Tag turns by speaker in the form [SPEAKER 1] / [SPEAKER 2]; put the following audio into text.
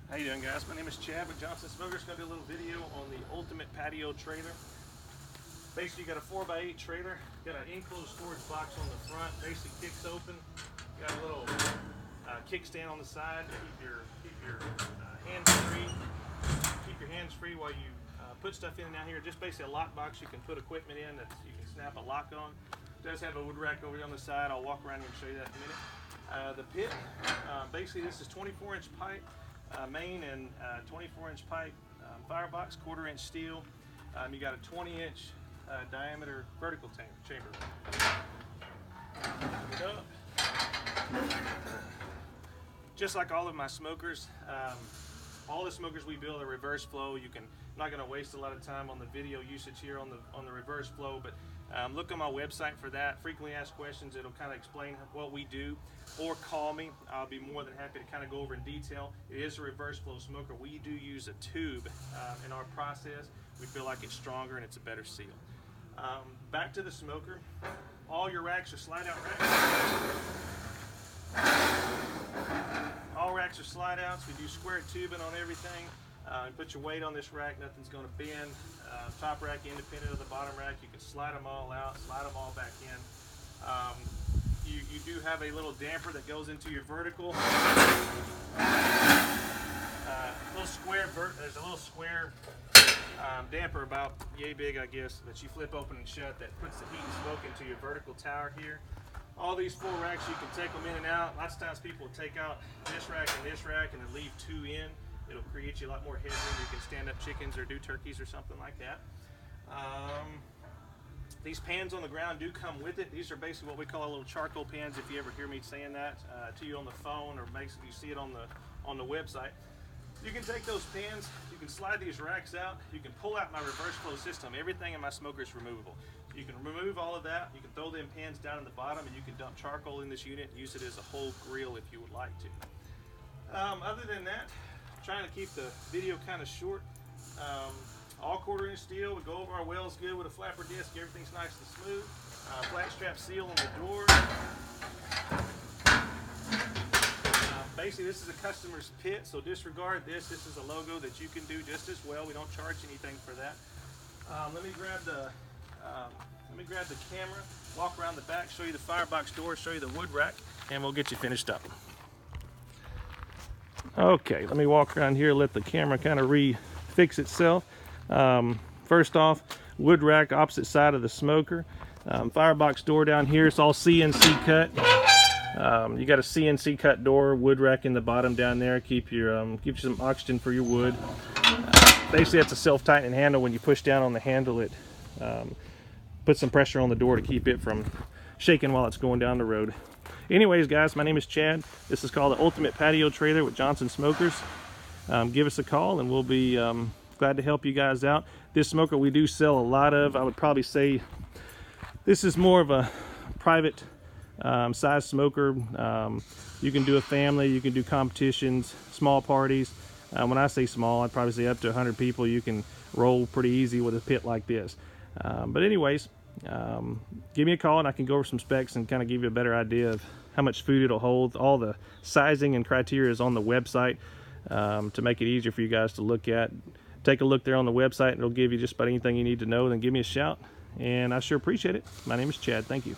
[SPEAKER 1] How you doing, guys? My name is Chad with Johnson Smokers. Going to do a little video on the ultimate patio trailer. Basically, you got a 4x8 trailer. Got an enclosed storage box on the front. Basically, kicks open. Got a little kickstand on the side to keep your hands free. Keep your hands free while you put stuff in and out here. Just basically a lock box you can put equipment in that you can snap a lock on. It does have a wood rack over here on the side. I'll walk around here and show you that in a minute. The pit, basically this is 24-inch pipe. Main and 24-inch pipe, firebox, 1/4-inch steel. You got a 20-inch diameter vertical chamber. Just like all of my smokers, all the smokers we build are reverse flow. I'm not going to waste a lot of time on the video usage here on the reverse flow, but look on my website for that. Frequently asked questions. It'll kind of explain what we do, or call me. I'll be more than happy to kind of go over in detail. It is a reverse flow smoker. We do use a tube in our process. We feel like it's stronger and it's a better seal. Back to the smoker. All your racks are slide out racks. All racks are slide outs. We do square tubing on everything. And put your weight on this rack, nothing's going to bend. Top rack independent of the bottom rack. You can slide them all out, slide them all back in. You do have a little damper that goes into your vertical. There's a little square damper about yay big, I guess, that you flip open and shut that puts the heat and smoke into your vertical tower here. All these 4 racks, you can take them in and out. Lots of times people will take out this rack and then leave 2 in. It'll create you a lot more headroom. You can stand up chickens or do turkeys or something like that. These pans on the ground do come with it. These are basically what we call little charcoal pans, if you ever hear me saying that to you on the phone, or basically you see it on the website. You can take those pans, you can slide these racks out, you can pull out my reverse flow system. Everything in my smoker is removable. You can remove all of that, you can throw them pans down in the bottom, and you can dump charcoal in this unit and use it as a whole grill if you would like to. Other than that, trying to keep the video kind of short. All 1/4-inch steel. We go over our wells good with a flapper disc. Everything's nice and smooth. Flat strap seal on the door. Basically, this is a customer's pit, so disregard this. This is a logo that you can do just as well. We don't charge anything for that. Let me grab the camera, walk around the back, show you the firebox door, show you the wood rack, and we'll get you finished up. Okay, let me walk around here, let the camera kind of fix itself. First off, wood rack opposite side of the smoker. Firebox door down here, it's all CNC cut. You got a CNC cut door, wood rack in the bottom down there. Keep you some oxygen for your wood. Basically, that's a self-tightening handle. When you push down on the handle, it puts some pressure on the door to keep it from shaking while it's going down the road. Anyways, guys, my name is Chad. This is called the Ultimate Patio Trailer with Johnson Smokers. Give us a call and we'll be glad to help you guys out. This smoker we do sell a lot of. I would probably say this is more of a private size smoker. You can do a family, you can do competitions, small parties. When I say small, I'd probably say up to 100 people. You can roll pretty easy with a pit like this. But anyways, give me a call and I can go over some specs and kind of give you a better idea of how much food it'll hold. All the sizing and criteria is on the website to make it easier for you guys to look at. Take a look there on the website and it'll give you just about anything you need to know. Then give me a shout, and I sure appreciate it. My name is Chad. Thank you.